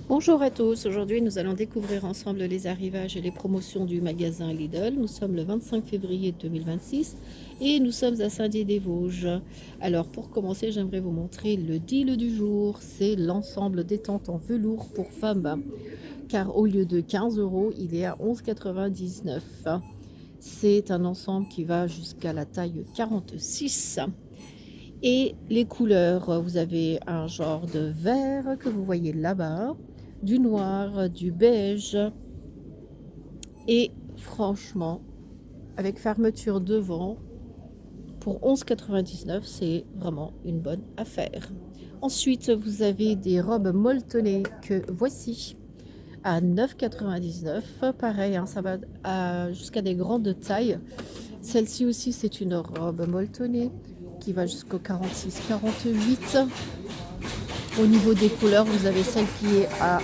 Bonjour à tous, aujourd'hui nous allons découvrir ensemble les arrivages et les promotions du magasin Lidl. Nous sommes le 25 février 2026 et nous sommes à Saint-Dié-des-Vosges. Alors pour commencer, j'aimerais vous montrer le deal du jour. C'est l'ensemble détente en velours pour femmes, car au lieu de 15 euros, il est à 11,99 €. C'est un ensemble qui va jusqu'à la taille 46. Et les couleurs, vous avez un genre de vert que vous voyez là-bas, du noir, du beige et franchement, avec fermeture devant, pour 11,99 €, c'est vraiment une bonne affaire. Ensuite, vous avez des robes molletonnées que voici à 9,99 €. Pareil, hein, ça va jusqu'à des grandes tailles. Celle-ci aussi, c'est une robe molletonnée qui va jusqu'au 46-48. Au niveau des couleurs, vous avez celle qui est à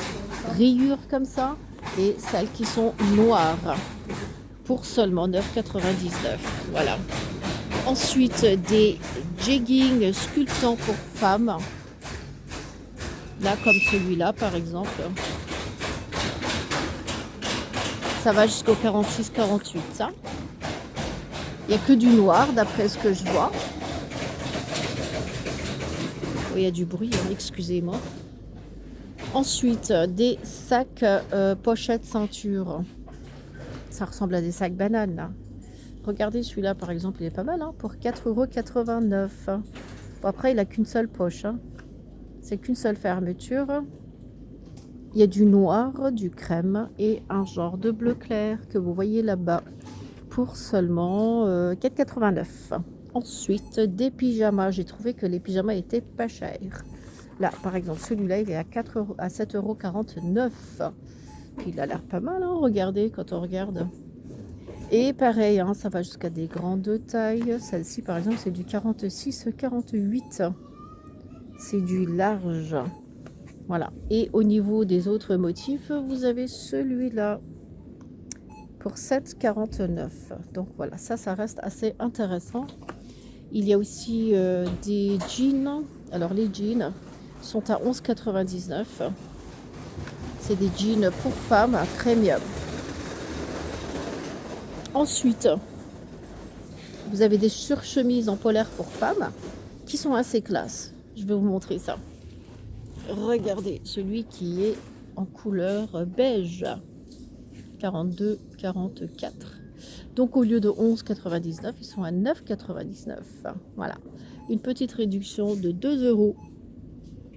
rayures comme ça et celles qui sont noires pour seulement 9,99 €. Voilà. Ensuite, des jeggings sculptants pour femmes. Là, comme celui-là, par exemple. Ça va jusqu'au 46-48, ça. Il n'y a que du noir, d'après ce que je vois. Oh, il y a du bruit, hein, excusez-moi. Ensuite, des sacs pochettes ceinture. Ça ressemble à des sacs bananes, là. Regardez, celui-là, par exemple, il est pas mal, hein, pour 4,89 €. Bon, après, il n'a qu'une seule poche, hein. C'est qu'une seule fermeture. Il y a du noir, du crème et un genre de bleu clair que vous voyez là-bas pour seulement 4,89 €. Ensuite, des pyjamas. J'ai trouvé que les pyjamas étaient pas chers. Là, par exemple, celui-là, il est à 7,49 €. Puis il a l'air pas mal, hein, regardez, quand on regarde. Et pareil, hein, ça va jusqu'à des grandes tailles. Celle-ci, par exemple, c'est du 46-48. C'est du large. Voilà. Et au niveau des autres motifs, vous avez celui-là pour 7,49 €. Donc voilà, ça reste assez intéressant. Il y a aussi des jeans. Alors les jeans sont à 11,99 €. C'est des jeans pour femmes premium. Ensuite, vous avez des surchemises en polaire pour femmes qui sont assez classe. Je vais vous montrer ça. Regardez, celui qui est en couleur beige, 42,44. Donc au lieu de 11,99 €, ils sont à 9,99 €. Voilà, une petite réduction de 2 €.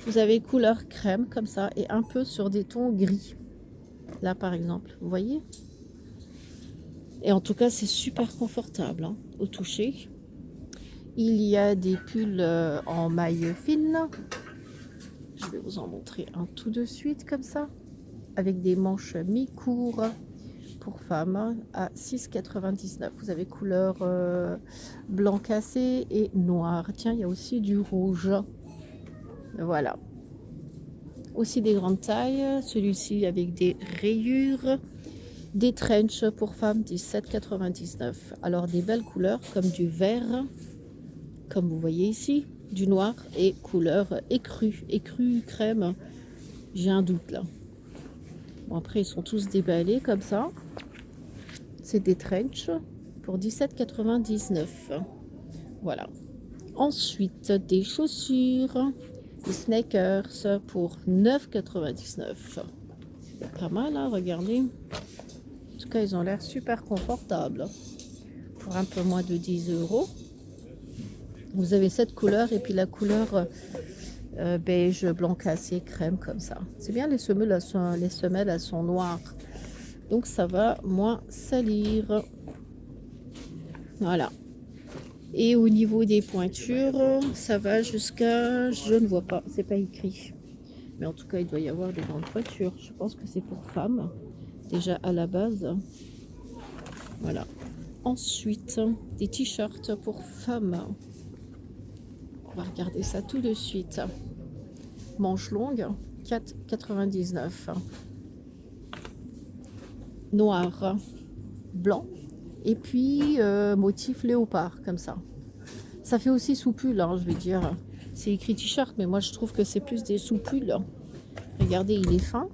Vous avez couleur crème comme ça et un peu sur des tons gris. Là par exemple, vous voyez? Et en tout cas, c'est super confortable, hein, au toucher. Il y a des pulls en maille fine. Je vais vous en montrer un tout de suite comme ça, avec des manches mi-court pour femmes à 6,99 €. Vous avez couleur blanc cassé et noir. Tiens, il y a aussi du rouge. Voilà. Aussi des grandes tailles. Celui-ci avec des rayures. Des trench pour femmes, 17,99 €. Alors des belles couleurs comme du vert, comme vous voyez ici, du noir et couleur écru crème. J'ai un doute là. Bon, après ils sont tous déballés comme ça. C'est des trench pour 17,99 €. Voilà. Ensuite, des chaussures, des sneakers pour 9,99 €. Pas mal, hein, regardez. En tout cas, ils ont l'air super confortables. Pour un peu moins de 10 €. Vous avez cette couleur et puis la couleur beige, blanc cassé, crème comme ça. C'est bien, les semelles, elles sont noires. Donc ça va moins salir. Voilà. Et au niveau des pointures, ça va jusqu'à... Je ne vois pas, c'est pas écrit. Mais en tout cas, il doit y avoir des grandes pointures. Je pense que c'est pour femmes, déjà à la base. Voilà. Ensuite, des t-shirts pour femmes. On va regarder ça tout de suite. Manche longue, 4,99 €. Noir, blanc. Et puis, motif léopard, comme ça. Ça fait aussi sous-pull, hein, je vais dire. C'est écrit t-shirt, mais moi je trouve que c'est plus des sous-pulls. Regardez, il est fin.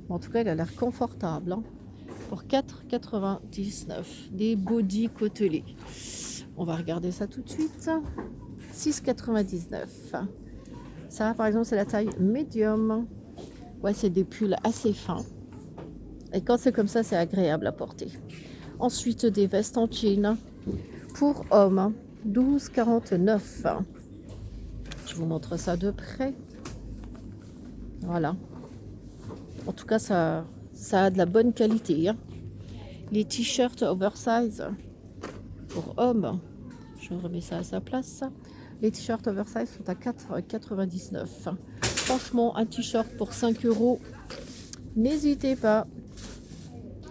En tout cas, il a l'air confortable. Hein. Pour 4,99 €. Des body côtelés. On va regarder ça tout de suite. 6,99 €. Ça, par exemple, c'est la taille médium. Ouais, c'est des pulls assez fins. Et quand c'est comme ça, c'est agréable à porter. Ensuite, des vestes en jean pour hommes. 12,49 €. Je vous montre ça de près. Voilà. En tout cas, ça a de la bonne qualité. Hein. Les t-shirts oversize pour hommes. Je remets ça à sa place. Les t-shirts oversize sont à 4,99 €. Franchement, un t-shirt pour 5 €, n'hésitez pas.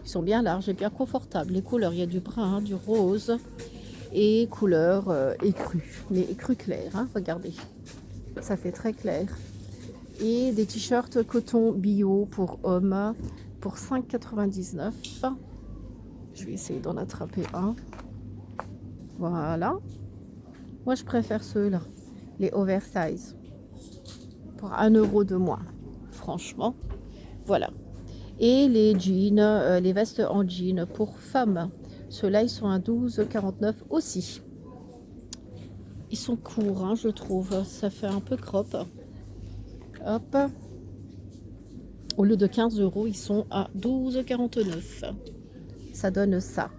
Ils sont bien larges et bien confortables. Les couleurs, il y a du brun, du rose et couleur écrue. Mais écrue claire, hein, regardez. Ça fait très clair. Et des t-shirts coton bio pour hommes pour 5,99 €. Je vais essayer d'en attraper un. Voilà. Moi, je préfère ceux-là, les oversize, pour 1 € de moins, franchement. Voilà. Et les jeans, les vestes en jean pour femmes. Ceux-là, ils sont à 12,49 € aussi. Ils sont courts, hein, je trouve. Ça fait un peu crop. Hop. Au lieu de 15 €, ils sont à 12,49 €. Ça donne ça.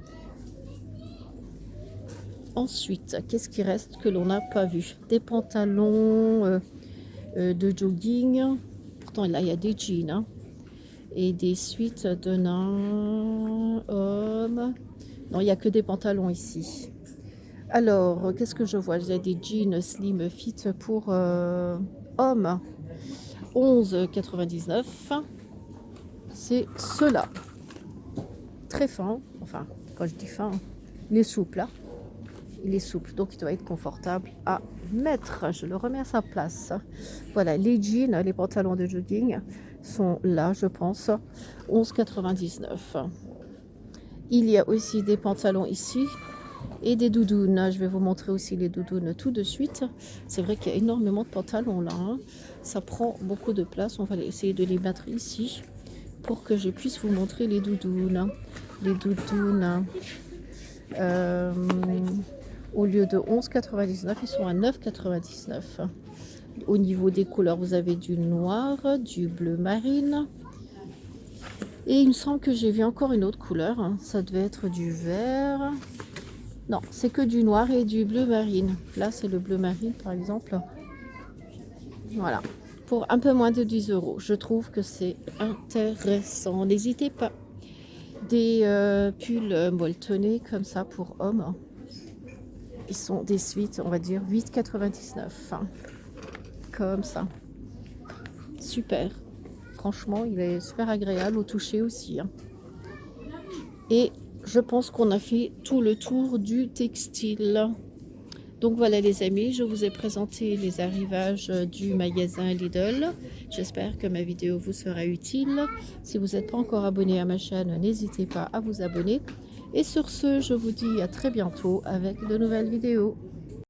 Ensuite, qu'est-ce qui reste que l'on n'a pas vu? Des pantalons de jogging. Pourtant, là, il y a des jeans. Hein. Et des suites de nains, hommes. Non, il n'y a que des pantalons ici. Alors, qu'est-ce que je vois? Il y a des jeans slim fit pour hommes. 11,99 €. C'est ceux-là. Très fin. Enfin, quand je dis fin, il est souple. Là. Il est souple, donc il doit être confortable à mettre. Je le remets à sa place. Voilà, les jeans, les pantalons de jogging sont là, je pense. 11,99 €. Il y a aussi des pantalons ici et des doudounes. Je vais vous montrer aussi les doudounes tout de suite. C'est vrai qu'il y a énormément de pantalons là. Hein. Ça prend beaucoup de place. On va essayer de les mettre ici pour que je puisse vous montrer les doudounes. Les doudounes. Au lieu de 11,99 €, ils sont à 9,99 €. Au niveau des couleurs, vous avez du noir, du bleu marine. Et il me semble que j'ai vu encore une autre couleur. Hein. Ça devait être du vert. Non, c'est que du noir et du bleu marine. Là, c'est le bleu marine, par exemple. Voilà. Pour un peu moins de 10 €. Je trouve que c'est intéressant. N'hésitez pas. Des pulls molletonnés comme ça pour hommes. Ils sont des suites, on va dire 8,99 €. Hein. Comme ça. Super. Franchement, il est super agréable au toucher aussi. Hein. Et je pense qu'on a fait tout le tour du textile. Donc voilà les amis, je vous ai présenté les arrivages du magasin Lidl. J'espère que ma vidéo vous sera utile. Si vous n'êtes pas encore abonné à ma chaîne, n'hésitez pas à vous abonner. Et sur ce, je vous dis à très bientôt avec de nouvelles vidéos.